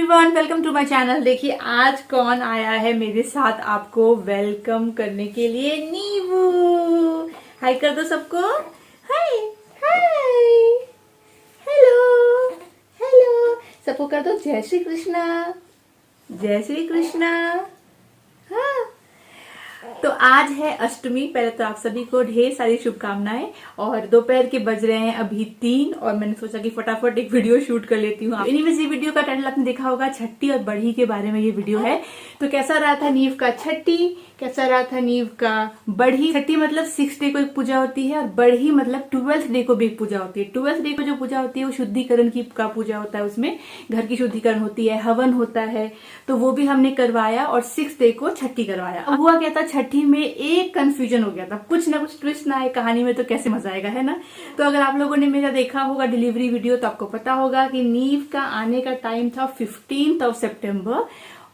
Everyone, welcome to my channel. देखिए आज कौन आया है मेरे साथ आपको वेलकम करने के लिए। नीवू हाय कर दो सबको। हाय हाय हेलो हेलो सबको कर दो। जय श्री कृष्णा, जय श्री कृष्णा। हाँ, तो आज है अष्टमी। पहले तो आप सभी को ढेर सारी शुभकामनाएं। और दोपहर के बज रहे हैं अभी 3 और मैंने सोचा कि फटाफट एक वीडियो शूट कर लेती हूँ। एनीवेज ये वीडियो का टाइटल आपने देखा होगा, छठी और बढ़ी के बारे में ये वीडियो है। तो कैसा रहा था नीव का छठी, कैसा रहा था नीव का बढ़ी। छठी मतलब 6 डे को एक पूजा होती है और बढ़ी मतलब 12th डे को भी एक पूजा होती है। 12th डे को जो पूजा होती है वो शुद्धिकरण की का पूजा होता है। उसमें घर की शुद्धिकरण होती है, हवन होता है, तो वो भी हमने करवाया। और 6 डे को छठी करवाया। अब हुआ क्या था, छठी में एक कंफ्यूजन हो गया था, कुछ ना कुछ ट्विस्ट ना आए कहानी में तो कैसे मजा आएगा, है ना। तो अगर आप लोगों ने मेरा देखा होगा डिलीवरी वीडियो तो आपको पता होगा कि नीव का आने का टाइम था 15 सितंबर,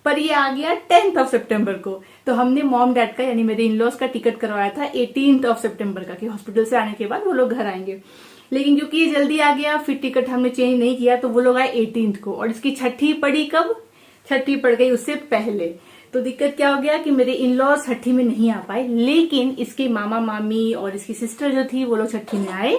पर ये आ गया 10 सितंबर को। तो हमने मॉम डैड का यानी मेरे इन-लॉज का टिकट करवाया था 18 सितंबर का, कि हॉस्पिटल से आने के बाद वो लोग घर आएंगे। लेकिन क्योंकि ये जल्दी आ गया, फिर टिकट हमने चेंज नहीं किया, तो वो लोग आए 18 को। और इसकी छठी पड़ी कब, छठी पड़ गई उससे पहले। तो दिक्कत क्या हो गया कि मेरे इन-लॉज छठी में नहीं आ पाए, लेकिन इसके मामा मामी और इसकी सिस्टर जो थी वो लोग छठी में आए।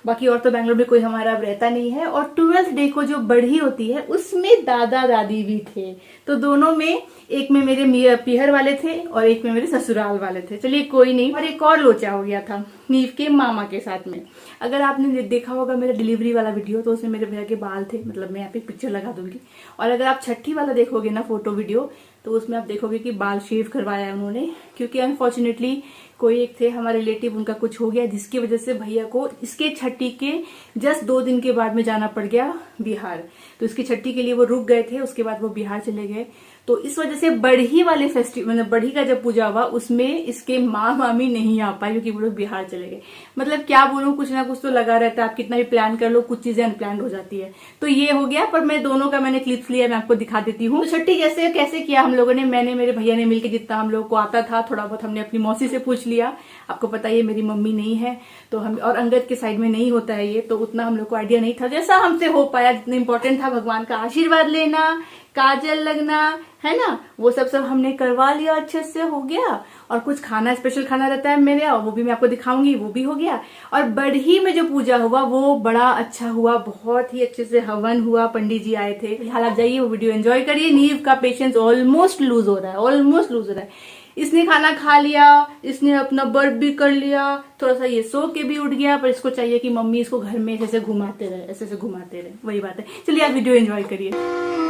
बाकी और तो बैंगलोर में कोई हमारा अब रहता नहीं है। और 12th डे को जो बढ़ी होती है उसमें दादा दादी भी थे। तो दोनों में, एक में मेरे पीहर वाले थे और एक में मेरे ससुराल वाले थे। चलिए कोई नहीं। और एक और लोचा हो गया था नीव के मामा के साथ में। अगर आपने देखा होगा मेरा डिलीवरी वाला वीडियो तो उसमें मेरे भैया के बाल थे, मतलब मैं यहाँ पे पिक्चर लगा दूंगी। और अगर आप छठी वाला देखोगे ना फोटो वीडियो, तो उसमें आप देखोगे कि बाल शेव करवाया है उन्होंने। क्योंकि अनफॉर्चुनेटली कोई एक थे हमारे रिलेटिव, उनका कुछ हो गया जिसकी वजह से भैया को इसके छठी के जस्ट 2 दिन के बाद में जाना पड़ गया बिहार। तो इसकी छठी के लिए वो रुक गए थे, उसके बाद वो बिहार चले गए। तो इस वजह से बढ़ी वाले फेस्टिवल मतलब बढ़ी का जब पूजा हुआ उसमें इसके माँ मामी नहीं आ पाए, क्योंकि वो लोग बिहार चले गए। मतलब क्या बोलूं, कुछ ना कुछ तो लगा रहता है। आप कितना भी प्लान कर लो, कुछ चीजें अनप्लान हो जाती है। तो ये हो गया। पर मैं दोनों का मैंने क्लिप्स लिया, मैं आपको दिखा देती हूँ। तो छठी कैसे किया हम लोगों ने, मैंने मेरे भैया ने मिलकर जितना हम लोग को आता था थोड़ा बहुत हमने अपनी मौसी से पूछ लिया। आपको पता है मेरी मम्मी नहीं है तो हम, और अंगद के साइड में नहीं होता है ये, तो उतना हम लोग को आइडिया नहीं था। जैसा हमसे हो पाया, जितना इंपॉर्टेंट था भगवान का आशीर्वाद लेना, काजल लगना, है ना, वो सब हमने करवा लिया, अच्छे से हो गया। और कुछ खाना, स्पेशल खाना रहता है मेरे, और वो भी मैं आपको दिखाऊंगी, वो भी हो गया। और बढ़ी में जो पूजा हुआ वो बड़ा अच्छा हुआ, बहुत ही अच्छे से हवन हुआ, पंडित जी आए थे। फिलहाल आप जाइए वो वीडियो एंजॉय करिए। नीव का पेशेंस ऑलमोस्ट लूज हो रहा है, ऑलमोस्ट लूज हो रहा है। इसने खाना खा लिया, इसने अपना बर्फ भी कर लिया, थोड़ा सा ये सो के भी उठ गया, पर इसको चाहिए कि मम्मी इसको घर में ऐसे घुमाते रहे, ऐसे घुमाते रहे। वही बात है। चलिए आप वीडियो एंजॉय करिए।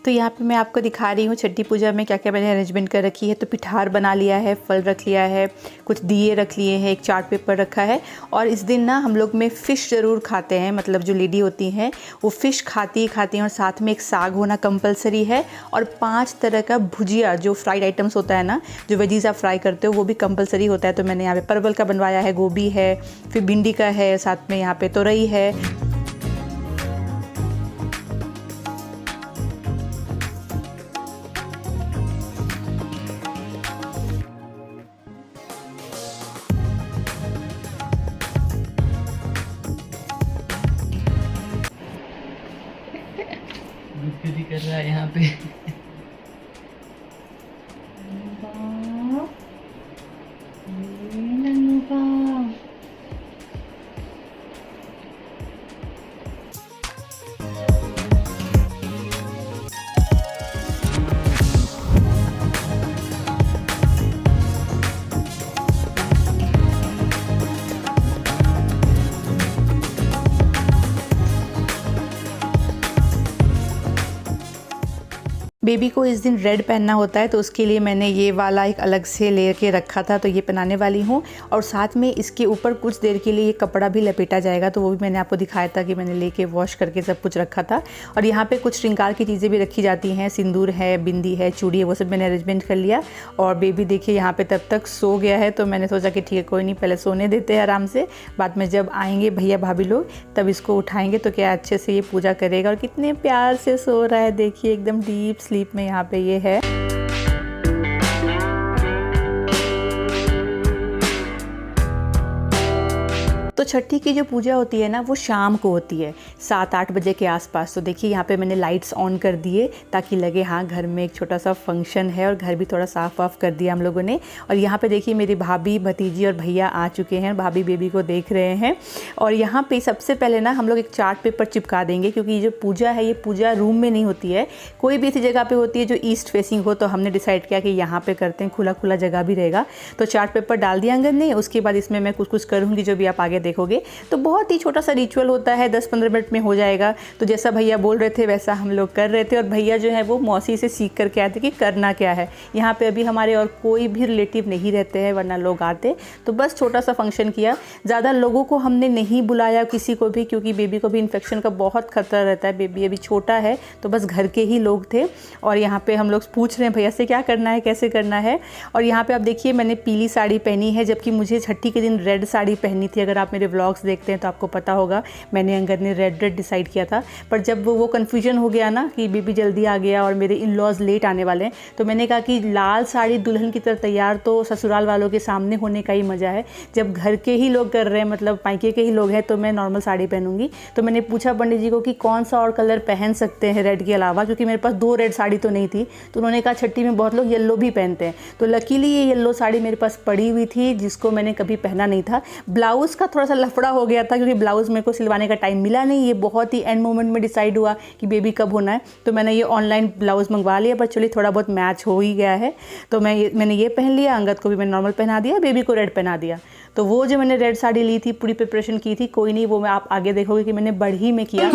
तो यहाँ पे मैं आपको दिखा रही हूँ छठी पूजा में क्या क्या मैंने अरेंजमेंट कर रखी है। तो पिठार बना लिया है, फल रख लिया है, कुछ दिए रख लिए हैं, एक चार्ट पेपर रखा है। और इस दिन ना हम लोग में फ़िश ज़रूर खाते हैं, मतलब जो लेडी होती हैं वो फ़िश खाती हैं। और साथ में एक साग होना कंपलसरी है। और 5 तरह का भुजिया, जो फ्राइड आइटम्स होता है ना, जो वेजीज आप फ्राई करते हो, वो भी कंपलसरी होता है। तो मैंने यहाँ पे परवल का बनवाया है, गोभी है, फिर भिंडी का है, साथ में यहाँ पे तोरई है। गुदगुदी कर रहा है यहाँ पे। बेबी को इस दिन रेड पहनना होता है, तो उसके लिए मैंने ये वाला एक अलग से लेके रखा था, तो ये पहनाने वाली हूँ। और साथ में इसके ऊपर कुछ देर के लिए ये कपड़ा भी लपेटा जाएगा, तो वो भी मैंने आपको दिखाया था कि मैंने लेके वॉश करके सब कुछ रखा था। और यहाँ पे कुछ श्रृंगार की चीज़ें भी रखी जाती हैं, सिंदूर है, बिंदी है, चूड़ी है, वो सब मैंने अरेंजमेंट कर लिया। और बेबी देखिए यहाँ पे तब तक सो गया है, तो मैंने सोचा कि ठीक है कोई नहीं, पहले सोने देते हैं आराम से, बाद में जब आएंगे भैया भाभी लोग तब इसको उठाएंगे तो क्या अच्छे से ये पूजा करेगा। और कितने प्यार से सो रहा है, देखिए एकदम डीप स्लीप में यहाँ पे ये है। तो छठी की जो पूजा होती है ना वो शाम को होती है 7-8 बजे के आसपास। तो देखिए यहाँ पे मैंने लाइट्स ऑन कर दिए ताकि लगे हाँ घर में एक छोटा सा फंक्शन है, और घर भी थोड़ा साफ वाफ कर दिया हम लोगों ने। और यहाँ पे देखिए मेरी भाभी, भतीजी और भैया आ चुके हैं, भाभी बेबी को देख रहे हैं। और यहाँ पे सबसे पहले ना हम लोग एक चार्ट पेपर चिपका देंगे, क्योंकि ये जो पूजा है ये पूजा रूम में नहीं होती है, कोई भी ऐसी जगह पे होती है जो ईस्ट फेसिंग हो। तो हमने डिसाइड किया कि यहाँ पे करते हैं, खुला खुला जगह भी रहेगा। तो चार्ट पेपर डाल दिया अंगद ने, उसके बाद इसमें मैं कुछ कुछ करूँगी जो भी आप आगे देखोगे। तो बहुत ही छोटा सा रिचुअल होता है, 10-15 मिनट में हो जाएगा। तो जैसा भैया बोल रहे थे वैसा हम लोग कर रहे थे। और भैया जो है वो मौसी से सीख करके आए थे कि करना क्या है। यहाँ पे अभी हमारे और कोई भी रिलेटिव नहीं रहते हैं, वरना लोग आते। तो बस छोटा सा फंक्शन किया, ज़्यादा लोगों को हमने नहीं बुलाया किसी को भी, क्योंकि बेबी को भी इन्फेक्शन का बहुत खतरा रहता है, बेबी अभी छोटा है। तो बस घर के ही लोग थे। और यहाँ पे हम लोग पूछ रहे हैं भैया से क्या करना है, कैसे करना है। और यहाँ पे आप देखिए मैंने पीली साड़ी पहनी है, जबकि मुझे छठी के दिन रेड साड़ी पहनी थी। अगर आप मेरे व्लॉग्स देखते हैं तो आपको पता होगा, मैंने अंगद ने रेड डिसाइड किया था। पर जब वो कन्फ्यूजन हो गया ना कि बेबी जल्दी आ गया और मेरे इन लॉज लेट आने वाले हैं, तो मैंने कहा कि लाल साड़ी दुल्हन की तरह तैयार तो ससुराल वालों के सामने होने का ही मज़ा है। जब घर के ही लोग कर रहे हैं, मतलब मायके के ही लोग हैं, तो मैं नॉर्मल साड़ी पहनूंगी। तो मैंने पूछा पंडित जी को कि कौन सा और कलर पहन सकते हैं रेड के अलावा, क्योंकि मेरे पास 2 रेड साड़ी तो नहीं थी। तो उन्होंने कहा छठी में बहुत लोग येलो भी पहनते हैं। तो लकीली ये येलो साड़ी मेरे पास पड़ी हुई थी, जिसको मैंने कभी पहना नहीं था। ब्लाउज़ का थोड़ा सा लफड़ा हो गया था, क्योंकि ब्लाउज़ मेरे को सिलवाने का टाइम मिला नहीं। ये बहुत ही एंड मोमेंट में डिसाइड हुआ कि बेबी कब होना है, तो मैंने ये ऑनलाइन ब्लाउज़ मंगवा लिया। पर चलिए थोड़ा बहुत मैच हो ही गया है। तो मैंने ये पहन लिया, अंगद को भी मैंने नॉर्मल पहना दिया, बेबी को रेड पहना दिया। तो वो जो मैंने रेड साड़ी ली थी, पूरी प्रिपरेशन की थी, कोई नहीं, वो मैं आप आगे देखोगे कि मैंने बढ़ी में किया।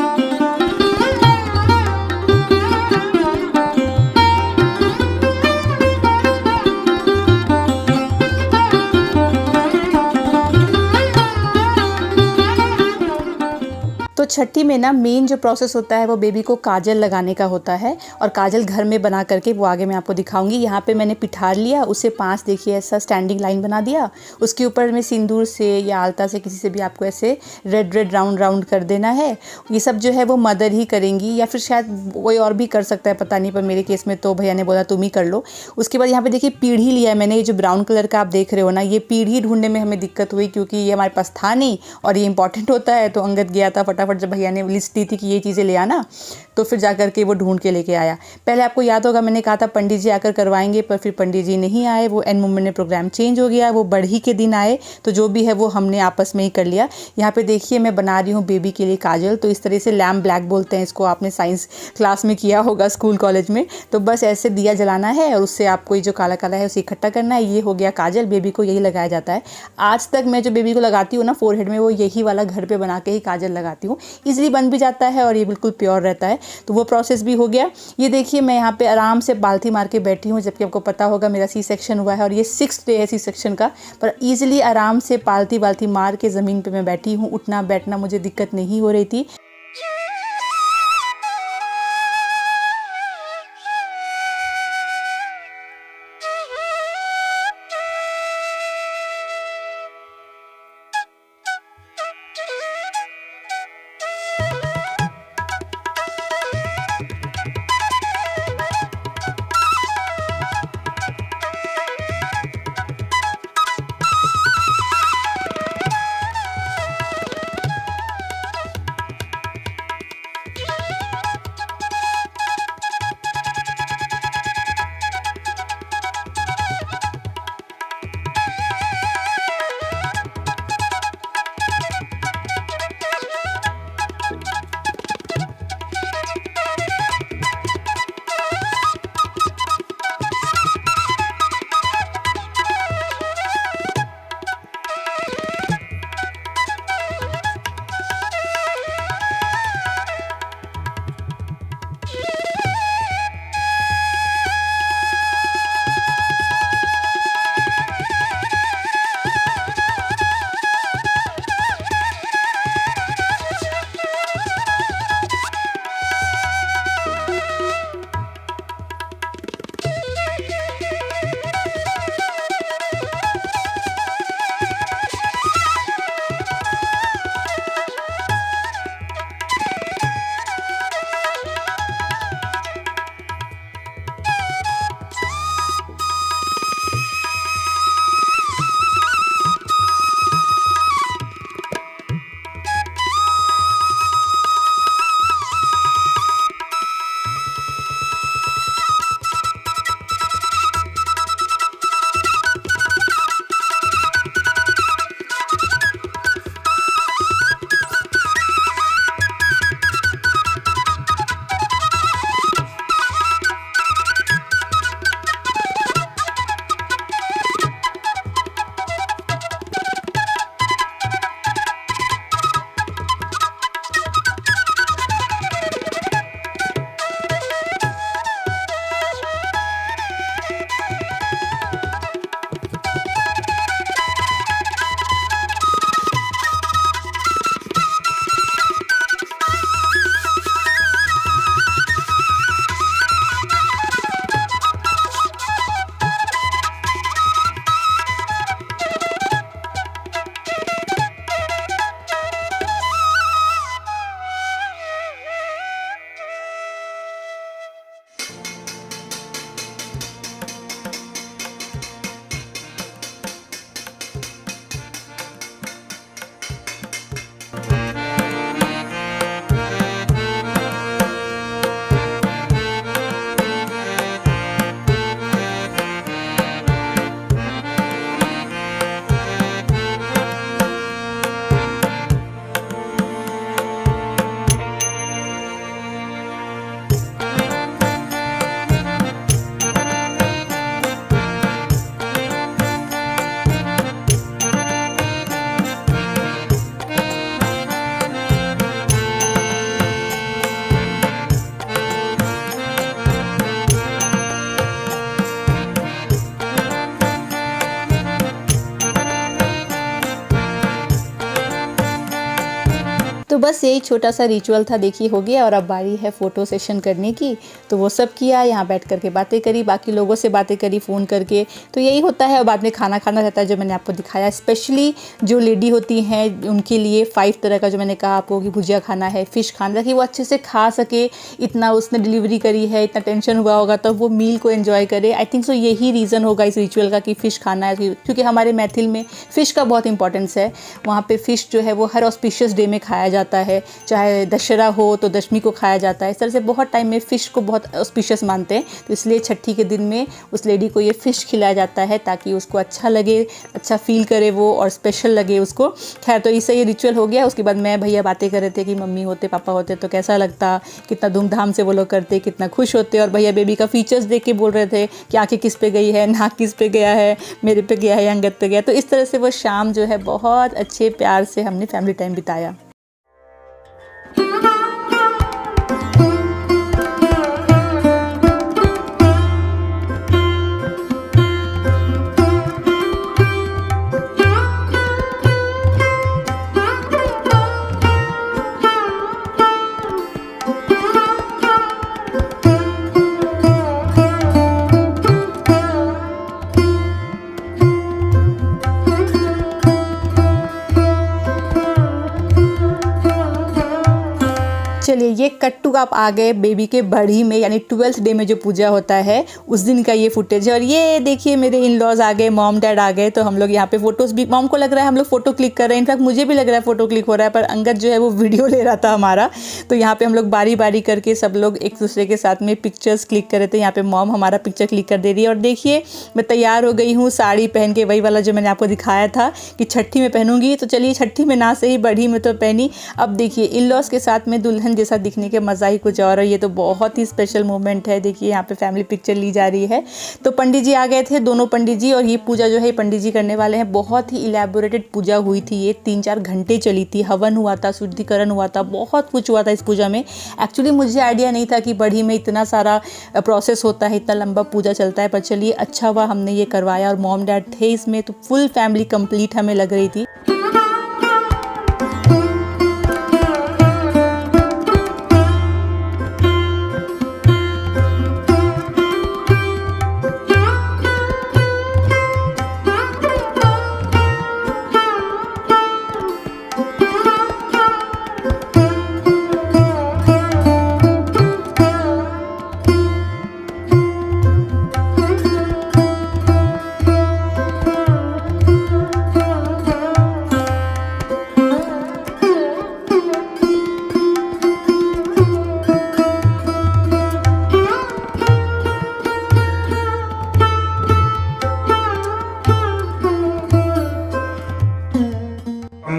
तो छठी में ना मेन जो प्रोसेस होता है वो बेबी को काजल लगाने का होता है। और काजल घर में बना करके वो आगे मैं आपको दिखाऊंगी। यहाँ पे मैंने पिठार लिया, उसे 5 देखिए ऐसा स्टैंडिंग लाइन बना दिया। उसके ऊपर में सिंदूर से या आलता से किसी से भी आपको ऐसे रेड राउंड कर देना है। ये सब जो है वो मदर ही करेंगी, या फिर शायद कोई और भी कर सकता है, पता नहीं, पर मेरे केस में तो भैया ने बोला तुम ही कर लो। उसके बाद यहाँ पे देखिए पीढ़ी लिया है मैंने, ये जो ब्राउन कलर का आप देख रहे हो ना, ये पीढ़ी ढूंढने में हमें दिक्कत हुई, क्योंकि ये हमारे पास था नहीं और ये इंपॉर्टेंट होता है। तो अंगद गया था फटाफट, जब भैया ने लिस्ट दी थी कि ये चीज़ें ले आना, तो फिर जा कर के वो ढूंढ के लेके आया। पहले आपको याद होगा मैंने कहा था पंडित जी आकर करवाएंगे, पर फिर पंडित जी नहीं आए, वो एंड मोमेंट में प्रोग्राम चेंज हो गया, वो बढ़ी के दिन आए। तो जो भी है वो हमने आपस में ही कर लिया। यहाँ पे देखिए मैं बना रही हूँ बेबी के लिए काजल। तो इस तरह से लैम्प ब्लैक बोलते हैं इसको, आपने साइंस क्लास में किया होगा स्कूल कॉलेज में। तो बस ऐसे दिया जलाना है और उससे आपको ये जो काला काला है उसे इकट्ठा करना है। ये हो गया काजल, बेबी को यही लगाया जाता है। आज तक मैं जो बेबी को लगाती हूँ ना फोरहेड में, वो यही वाला घर पे बना के ही काजल लगाती हूँ। ईजिली बन भी जाता है और ये बिल्कुल प्योर रहता है। तो वो प्रोसेस भी हो गया। ये देखिए मैं यहाँ पे आराम से बाल्टी मार के बैठी हूँ, जबकि आपको पता होगा मेरा सी सेक्शन हुआ है और ये 6th डे है सी सेक्शन का। पर ईजिली आराम से बाल्टी मार के ज़मीन पे मैं बैठी हूँ। उठना बैठना मुझे दिक्कत नहीं हो रही थी। तो बस यही छोटा सा रिचुअल था, देखिए हो गया। और अब बारी है फ़ोटो सेशन करने की, तो वो सब किया, यहाँ बैठ करके बातें करी, बाकी लोगों से बातें करी फ़ोन करके। तो यही होता है। और बाद में खाना खाना रहता है, जो मैंने आपको दिखाया। स्पेशली जो लेडी होती हैं उनके लिए 5 तरह का, जो मैंने कहा आपको कि भुजिया खाना है, फ़िश खाना, ताकि वो अच्छे से खा सके। इतना उसने डिलीवरी करी है, इतना टेंशन हुआ होगा, तो वो मील को एंजॉय करे। आई थिंक सो यही रीज़न होगा इस रिचुअल का कि फ़िश खाना है, क्योंकि हमारे मैथिल में फ़िश का बहुत इंपॉर्टेंस है। वहाँ पे फ़िश जो है वो हर ऑस्पिशियस डे में खाया जाता है, चाहे दशहरा हो तो दशमी को खाया जाता है। इस तरह से बहुत टाइम में फ़िश को बहुत ऑस्पिशियस मानते हैं, तो इसलिए छठी के दिन में उस लेडी को ये फ़िश खिलाया जाता है, ताकि उसको अच्छा लगे, अच्छा फील करे वो, और स्पेशल लगे उसको। खैर, तो इससे ये रिचुअल हो गया। उसके बाद मैं भैया बातें कर रहे थे कि मम्मी होते, पापा होते तो कैसा लगता, कितना धूमधाम से वो लोग करते, कितना खुश होते। और भैया बेबी का फीचर्स देख के बोल रहे थे कि आँखें किस पे गई है, नाक किस पे गया है, मेरे पे गया है या अंगद पे गया। तो इस तरह से वो शाम जो है बहुत अच्छे प्यार से हमने फैमिली टाइम बिताया। चलिए, ये कट्टू आप आ गए बेबी के बढ़ी में, यानी 12th डे में जो पूजा होता है उस दिन का ये फुटेज है। और ये देखिए मेरे इन लॉज आ गए, मॉम डैड आ गए। तो हम लोग यहाँ पे फ़ोटोज़ भी, मॉम को लग रहा है हम लोग फ़ोटो क्लिक कर रहे हैं, इनफैक्ट मुझे भी लग रहा है फ़ोटो क्लिक हो रहा है, पर अंगद जो है वो वीडियो ले रहा था हमारा। तो यहाँ पर हम लोग बारी बारी करके सब लोग एक दूसरे के साथ में पिक्चर्स क्लिक कर रहे थे। यहाँ पर मॉम हमारा पिक्चर क्लिक कर दे रही है। और देखिए मैं तैयार हो गई हूँ साड़ी पहन के, वही वाला जो मैंने आपको दिखाया था कि छठी में पहनूंगी। तो चलिए, छठी में ना सही, बढ़ी में तो पहनी। अब देखिए इन लॉज के साथ में दुल्हन जैसा दिखने के मज़ा ही कुछ और है। ये तो बहुत ही स्पेशल मोमेंट है। देखिए यहाँ पे फैमिली पिक्चर ली जा रही है। तो पंडित जी आ गए थे, दोनों पंडित जी। और ये पूजा जो है पंडित जी करने वाले हैं। बहुत ही इलेबोरेटेड पूजा हुई थी, ये 3-4 घंटे चली थी। हवन हुआ था, शुद्धिकरण हुआ था, बहुत कुछ हुआ था इस पूजा में। एक्चुअली मुझे आइडिया नहीं था कि बढ़ी में इतना सारा प्रोसेस होता है, इतना लंबा पूजा चलता है। पर चलिए अच्छा हुआ हमने ये करवाया। और मॉम डैड थे इसमें, तो फुल फैमिली कंप्लीट हमें लग रही थी।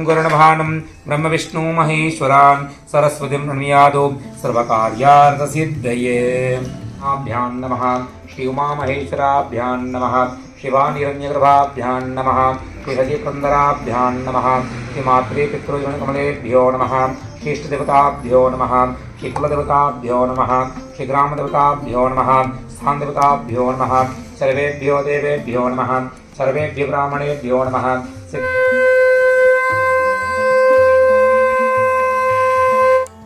गरुडभानं ब्रह्म विष्णु महेश्वरान् सरस्वतीं प्रणम्यादो सर्वकार्यार्थसिद्धये। आभ्यां नमः श्री उमा महेश्वराभ्यां नमः शिवानिरण्यगर्भाभ्यां नमः श्रीहरिपुरन्दराभ्यां नमः श्रीमात्रे पितृजनकमलेभ्यो नमः श्रीष्टदेवताभ्यो नमः श्रीकुलदेवताभ्यो नमः श्रीग्रामदेवताभ्यो नमः स्थानदेवताभ्यो नमः सर्वेभ्यो देवेभ्यो नमः सर्वेभ्यो ब्राह्मणेभ्यो नमः।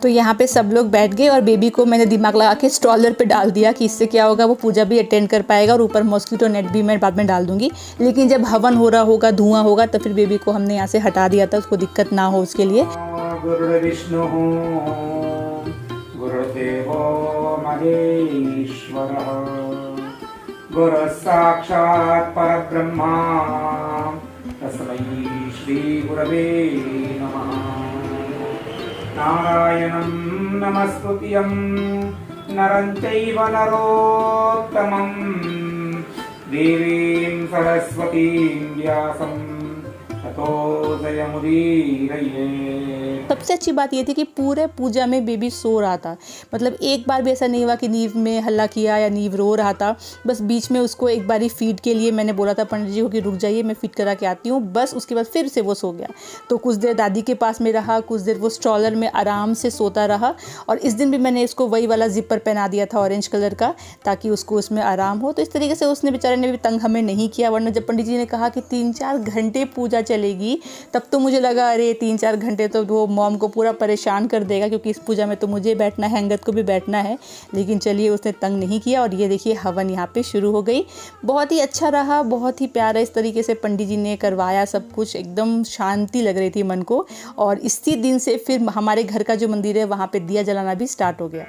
तो यहाँ पे सब लोग बैठ गए और बेबी को मैंने दिमाग लगा के स्ट्रॉलर पे डाल दिया कि इससे क्या होगा, वो पूजा भी अटेंड कर पाएगा और ऊपर मॉस्किटो नेट भी मैं बाद में डाल दूंगी। लेकिन जब हवन हो रहा होगा, धुआं होगा, तो फिर बेबी को हमने यहाँ से हटा दिया था, उसको दिक्कत ना हो उसके लिए। गुरुर्विष्णु गुरुर्देवो महेश्वरः गुरुः साक्षात् परब्रह्मा तस्मै श्री गुरवे नमः। नारायणं नमस्कृत्यं नरं चैव नरोत्तमं देवीं सरस्वतीं व्यासं ततो जयमुदीरये। सबसे अच्छी बात ये थी कि पूरे पूजा में बेबी सो रहा था। मतलब एक बार भी ऐसा नहीं हुआ कि नींव में हल्ला किया या नींव रो रहा था। बस बीच में उसको एक बारी फीड के लिए मैंने बोला था पंडित जी को कि रुक जाइए, मैं फीड करा के आती हूँ। बस उसके बाद फिर से वो सो गया। तो कुछ देर दादी के पास में रहा, कुछ देर वो स्ट्रॉलर में आराम से सोता रहा। और इस दिन भी मैंने इसको वही वाला जिपर पहना दिया था ऑरेंज कलर का, ताकि उसको उसमें आराम हो। तो इस तरीके से उसने बेचारे ने भी तंग हमें नहीं किया। वरना जब पंडित जी ने कहा कि 3-4 घंटे पूजा चलेगी, तब तो मुझे लगा अरे 3-4 घंटे तो वो मॉम को पूरा परेशान कर देगा, क्योंकि इस पूजा में तो मुझे बैठना है, अंगद को भी बैठना है। लेकिन चलिए उसने तंग नहीं किया और ये देखिए हवन यहाँ पे शुरू हो गई। बहुत ही अच्छा रहा, बहुत ही प्यारा इस तरीके से पंडित जी ने करवाया सब कुछ, एकदम शांति लग रही थी मन को। और इसी दिन से फिर हमारे घर का जो मंदिर है वहाँ पे दिया जलाना भी स्टार्ट हो गया।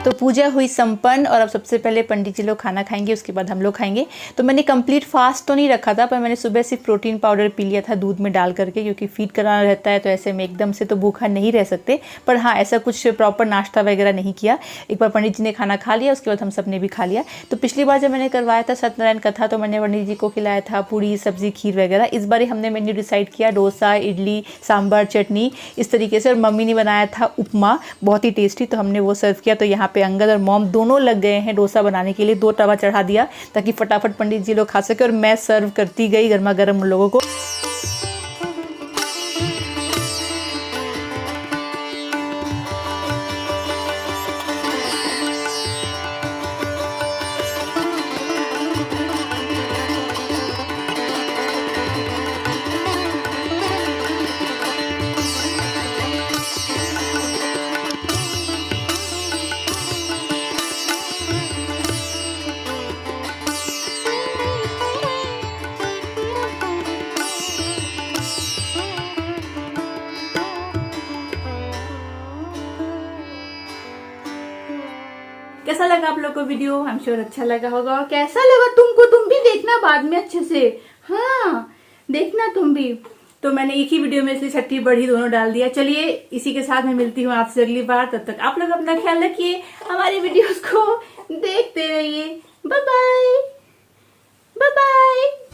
तो पूजा हुई संपन्न और अब सबसे पहले पंडित जी लोग खाना खाएंगे, उसके बाद हम लोग खाएंगे। तो मैंने कंप्लीट फास्ट तो नहीं रखा था, पर मैंने सुबह सिर्फ प्रोटीन पाउडर पी लिया था दूध में डाल करके, क्योंकि फीड कराना रहता है तो ऐसे में एकदम से तो भूखा नहीं रह सकते। पर हाँ, ऐसा कुछ प्रॉपर नाश्ता वगैरह नहीं किया। एक बार पंडित जी ने खाना खा लिया, उसके बाद हम सब ने भी खा लिया। तो पिछली बार जब मैंने करवाया था सत्यनारायण कथा तो मैंने पंडित जी को खिलाया था पूड़ी सब्जी खीर वगैरह। इस बार हमने मेन्यू डिसाइड किया डोसा, इडली, सांभर, चटनी इस तरीके से। और मम्मी ने बनाया था उपमा, बहुत ही टेस्टी, तो हमने वो सर्व किया। तो यहाँ पे अंगद और मॉम दोनों लग गए हैं डोसा बनाने के लिए। 2 तवा चढ़ा दिया ताकि फटाफट पंडित जी लोग खा सके, और मैं सर्व करती गई गर्मा गर्म उन लोगों को। कैसा लगा आप लोग को वीडियो? आई एम श्योर अच्छा लगा होगा। और कैसा लगा तुमको? तुम भी देखना बाद में अच्छे से, हाँ देखना तुम भी। तो मैंने एक ही वीडियो में इसलिए छठी बड़ी दोनों डाल दिया। चलिए इसी के साथ मैं मिलती हूँ आपसे अगली बार। तब तक आप लोग अपना ख्याल रखिए, हमारी वीडियोस को देखते रहिए। Bye bye, bye bye.